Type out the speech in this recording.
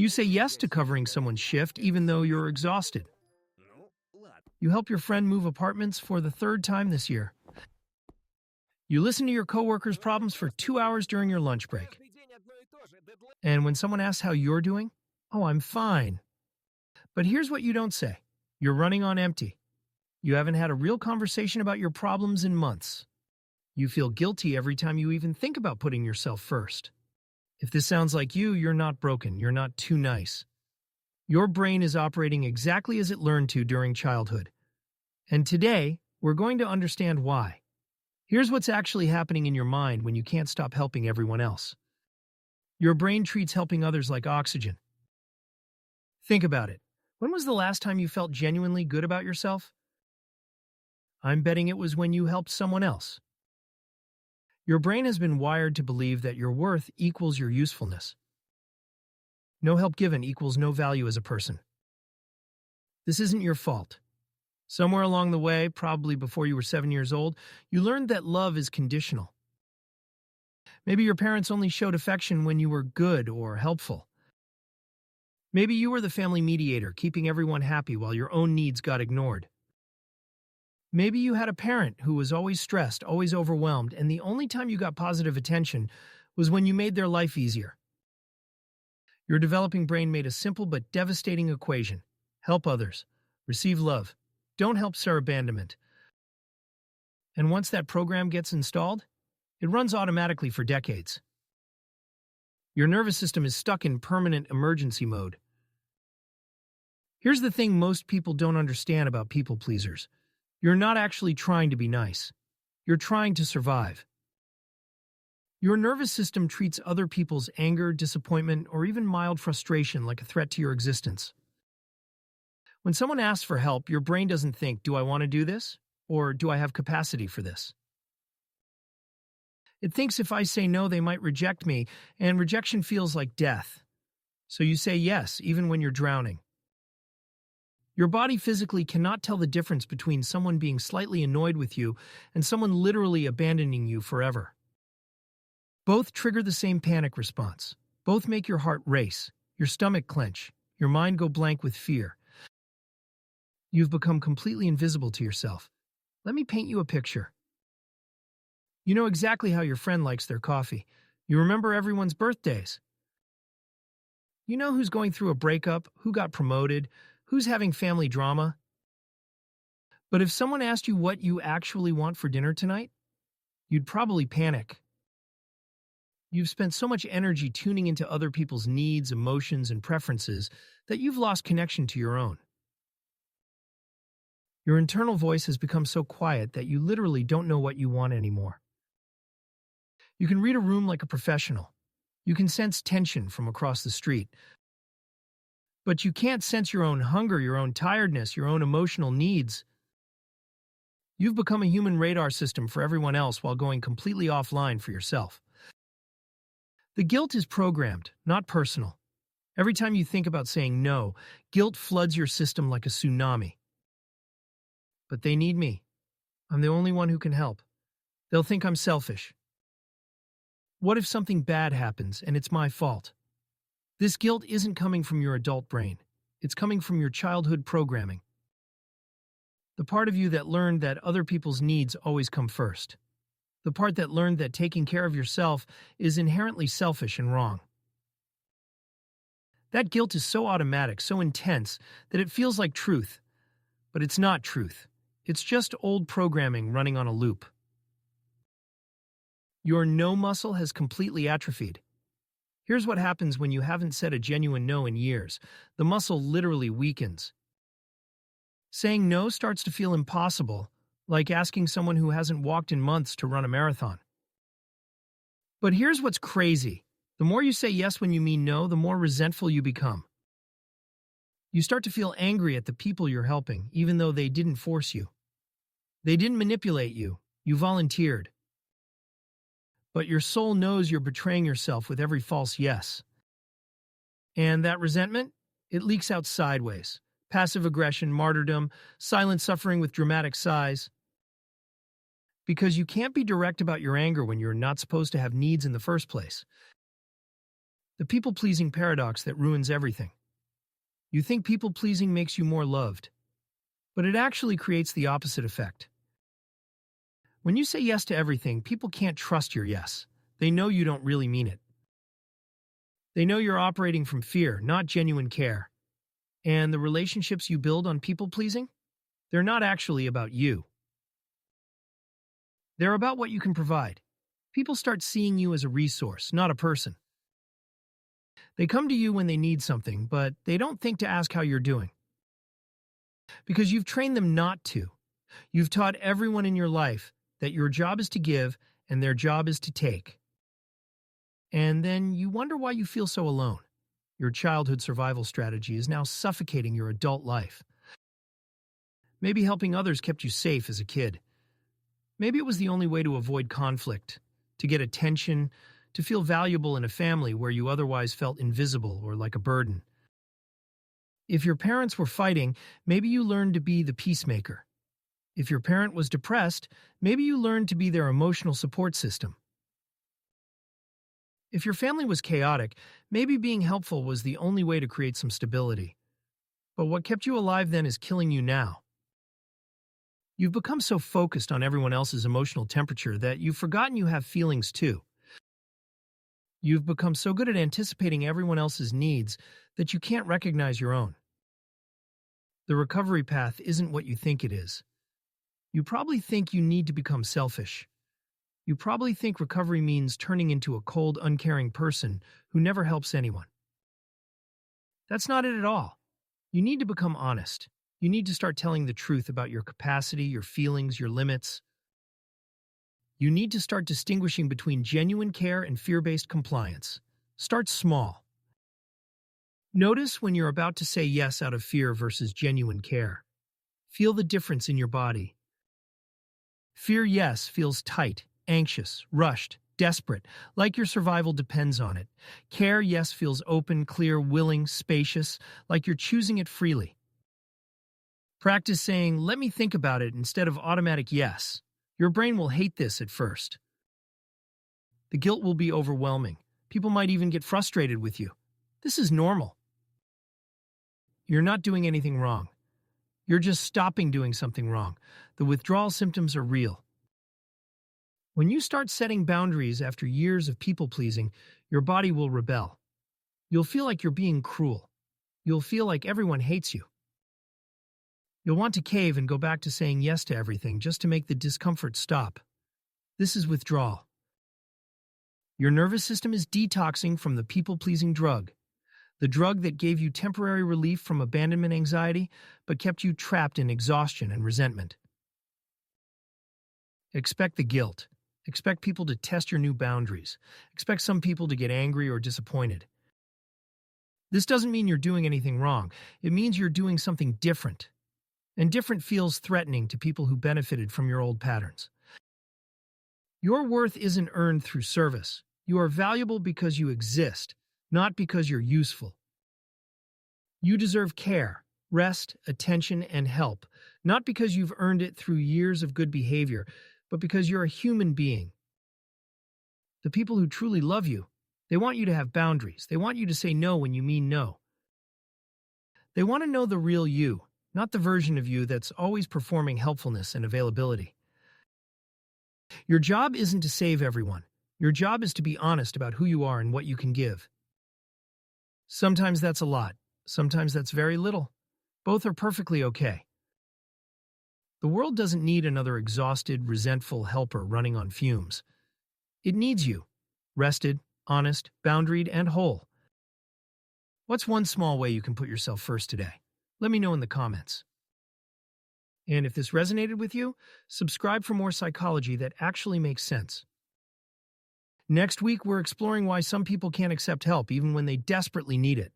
You say yes to covering someone's shift even though you're exhausted. You help your friend move apartments for the third time this year. You listen to your coworkers' problems for 2 hours during your lunch break. And when someone asks how you're doing, oh, I'm fine. But here's what you don't say. You're running on empty. You haven't had a real conversation about your problems in months. You feel guilty every time you even think about putting yourself first. If this sounds like you, you're not broken. You're not too nice. Your brain is operating exactly as it learned to during childhood. And today, we're going to understand why. Here's what's actually happening in your mind when you can't stop helping everyone else. Your brain treats helping others like oxygen. Think about it. When was the last time you felt genuinely good about yourself? I'm betting it was when you helped someone else. Your brain has been wired to believe that your worth equals your usefulness. No help given equals no value as a person. This isn't your fault. Somewhere along the way, probably before you were 7 years old, you learned that love is conditional. Maybe your parents only showed affection when you were good or helpful. Maybe you were the family mediator, keeping everyone happy while your own needs got ignored. Maybe you had a parent who was always stressed, always overwhelmed, and the only time you got positive attention was when you made their life easier. Your developing brain made a simple but devastating equation. Help others. Receive love. Don't help stir abandonment. And once that program gets installed, it runs automatically for decades. Your nervous system is stuck in permanent emergency mode. Here's the thing most people don't understand about people pleasers. You're not actually trying to be nice. You're trying to survive. Your nervous system treats other people's anger, disappointment, or even mild frustration like a threat to your existence. When someone asks for help, your brain doesn't think, do I want to do this? Or do I have capacity for this? It thinks if I say no, they might reject me, and rejection feels like death. So you say yes, even when you're drowning. Your body physically cannot tell the difference between someone being slightly annoyed with you and someone literally abandoning you forever. Both trigger the same panic response. Both make your heart race, your stomach clench, your mind go blank with fear. You've become completely invisible to yourself. Let me paint you a picture. You know exactly how your friend likes their coffee. You remember everyone's birthdays. You know who's going through a breakup, who got promoted, who's having family drama. But if someone asked you what you actually want for dinner tonight, you'd probably panic. You've spent so much energy tuning into other people's needs, emotions, and preferences that you've lost connection to your own. Your internal voice has become so quiet that you literally don't know what you want anymore. You can read a room like a professional. You can sense tension from across the street. But you can't sense your own hunger, your own tiredness, your own emotional needs. You've become a human radar system for everyone else while going completely offline for yourself. The guilt is programmed, not personal. Every time you think about saying no, guilt floods your system like a tsunami. But they need me. I'm the only one who can help. They'll think I'm selfish. What if something bad happens and it's my fault? This guilt isn't coming from your adult brain. It's coming from your childhood programming. The part of you that learned that other people's needs always come first. The part that learned that taking care of yourself is inherently selfish and wrong. That guilt is so automatic, so intense, that it feels like truth. But it's not truth. It's just old programming running on a loop. Your no muscle has completely atrophied. Here's what happens when you haven't said a genuine no in years. The muscle literally weakens. Saying no starts to feel impossible, like asking someone who hasn't walked in months to run a marathon. But here's what's crazy. The more you say yes when you mean no, the more resentful you become. You start to feel angry at the people you're helping, even though they didn't force you. They didn't manipulate you. You volunteered. But your soul knows you're betraying yourself with every false yes. And that resentment, it leaks out sideways. Passive aggression, martyrdom, silent suffering with dramatic sighs. Because you can't be direct about your anger when you're not supposed to have needs in the first place. The people-pleasing paradox that ruins everything. You think people-pleasing makes you more loved, but it actually creates the opposite effect. When you say yes to everything, people can't trust your yes. They know you don't really mean it. They know you're operating from fear, not genuine care. And the relationships you build on people-pleasing? They're not actually about you. They're about what you can provide. People start seeing you as a resource, not a person. They come to you when they need something, but they don't think to ask how you're doing. Because you've trained them not to. You've taught everyone in your life that your job is to give and their job is to take. And then you wonder why you feel so alone. Your childhood survival strategy is now suffocating your adult life. Maybe helping others kept you safe as a kid. Maybe it was the only way to avoid conflict, to get attention, to feel valuable in a family where you otherwise felt invisible or like a burden. If your parents were fighting, maybe you learned to be the peacemaker. If your parent was depressed, maybe you learned to be their emotional support system. If your family was chaotic, maybe being helpful was the only way to create some stability. But what kept you alive then is killing you now. You've become so focused on everyone else's emotional temperature that you've forgotten you have feelings too. You've become so good at anticipating everyone else's needs that you can't recognize your own. The recovery path isn't what you think it is. You probably think you need to become selfish. You probably think recovery means turning into a cold, uncaring person who never helps anyone. That's not it at all. You need to become honest. You need to start telling the truth about your capacity, your feelings, your limits. You need to start distinguishing between genuine care and fear-based compliance. Start small. Notice when you're about to say yes out of fear versus genuine care. Feel the difference in your body. Fear yes feels tight, anxious, rushed, desperate, like your survival depends on it. Care yes feels open, clear, willing, spacious, like you're choosing it freely. Practice saying, "Let me think about it," instead of automatic yes. Your brain will hate this at first. The guilt will be overwhelming. People might even get frustrated with you. This is normal. You're not doing anything wrong. You're just stopping doing something wrong. The withdrawal symptoms are real. When you start setting boundaries after years of people-pleasing, your body will rebel. You'll feel like you're being cruel. You'll feel like everyone hates you. You'll want to cave and go back to saying yes to everything just to make the discomfort stop. This is withdrawal. Your nervous system is detoxing from the people-pleasing drug. The drug that gave you temporary relief from abandonment anxiety, but kept you trapped in exhaustion and resentment. Expect the guilt. Expect people to test your new boundaries. Expect some people to get angry or disappointed. This doesn't mean you're doing anything wrong. It means you're doing something different. And different feels threatening to people who benefited from your old patterns. Your worth isn't earned through service. You are valuable because you exist, not because you're useful. You deserve care, rest, attention, and help, not because you've earned it through years of good behavior, but because you're a human being. The people who truly love you, they want you to have boundaries. They want you to say no when you mean no. They want to know the real you, not the version of you that's always performing helpfulness and availability. Your job isn't to save everyone. Your job is to be honest about who you are and what you can give. Sometimes that's a lot. Sometimes that's very little. Both are perfectly okay. The world doesn't need another exhausted, resentful helper running on fumes. It needs you, rested, honest, boundaried, and whole. What's one small way you can put yourself first today? Let me know in the comments. And if this resonated with you, subscribe for more psychology that actually makes sense. Next week, we're exploring why some people can't accept help even when they desperately need it.